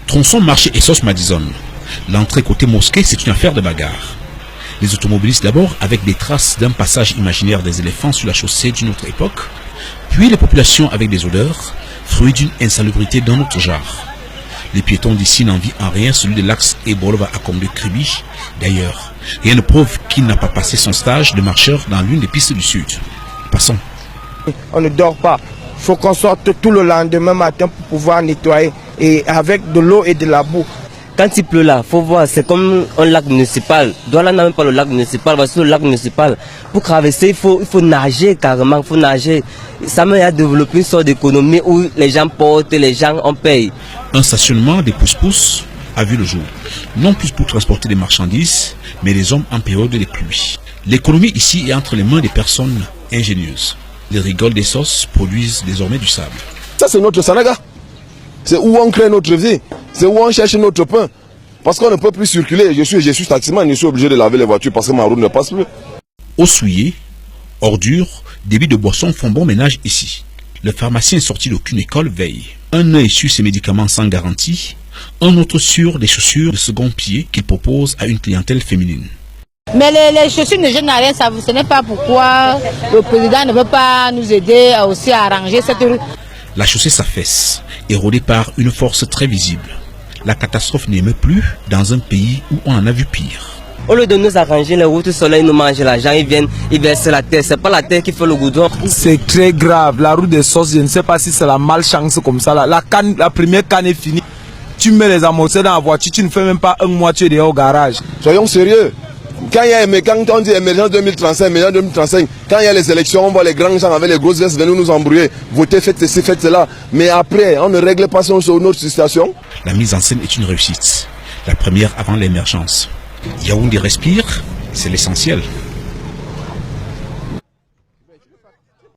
Tronçon marché Essos Madison. L'entrée côté mosquée, c'est une affaire de bagarre. Les automobilistes d'abord avec des traces d'un passage imaginaire des éléphants sur la chaussée d'une autre époque, puis les populations avec des odeurs, fruits d'une insalubrité d'un autre genre. Les piétons d'ici n'envient en rien celui de l'axe Ebolova à Kombe Kribi. D'ailleurs, rien ne prouve qu'il n'a pas passé son stage de marcheur dans l'une des pistes du sud. Passons. On ne dort pas. Il faut qu'on sorte tout le lendemain matin pour pouvoir nettoyer et avec de l'eau et de la boue. Quand il pleut là, faut voir, c'est comme un lac municipal. Douala n'a même pas le lac municipal, voici le lac municipal. Pour traverser, il faut nager carrément, il faut nager. Ça m'a développé une sorte d'économie où les gens portent, les gens en payent. Un stationnement des pousse-pousse a vu le jour. Non plus pour transporter des marchandises, mais des hommes en période de pluie. L'économie ici est entre les mains des personnes ingénieuses. Les rigoles des sauces produisent désormais du sable. Ça c'est notre Sanaga. C'est où on crée notre vie. C'est où on cherche notre pain. Parce qu'on ne peut plus circuler. Je suis taximan, je suis obligé de laver les voitures parce que ma route ne passe plus. Eau souillée, ordures, débits de boissons font bon ménage ici. Le pharmacien sorti d'aucune école veille. Un œil sur ses médicaments sans garantie, un autre sur des chaussures de second pied qu'il propose à une clientèle féminine. Mais les chaussures ne gênent à rien, ce n'est pas pourquoi le président ne veut pas nous aider aussi à arranger cette rue. La chaussée s'affaisse, érodée par une force très visible. La catastrophe n'émeut plus dans un pays où on en a vu pire. Au lieu de nous arranger les routes, le soleil nous mange l'argent, ils viennent, ils versent la terre. C'est pas la terre qui fait le goudron. C'est très grave. La route des sauces, je ne sais pas si c'est la malchance comme ça. La première canne est finie. Tu mets les amortisseurs dans la voiture, tu ne fais même pas un mois, tu es dehors au garage. Soyons sérieux. Quand on dit émergence 2035, quand il y a les élections, on voit les grands gens avec les grosses vestes venir nous embrouiller. Votez, faites ceci, faites cela. Mais après, on ne règle pas sur notre situation. La mise en scène est une réussite. La première avant l'émergence. Yaoundé respire, c'est l'essentiel.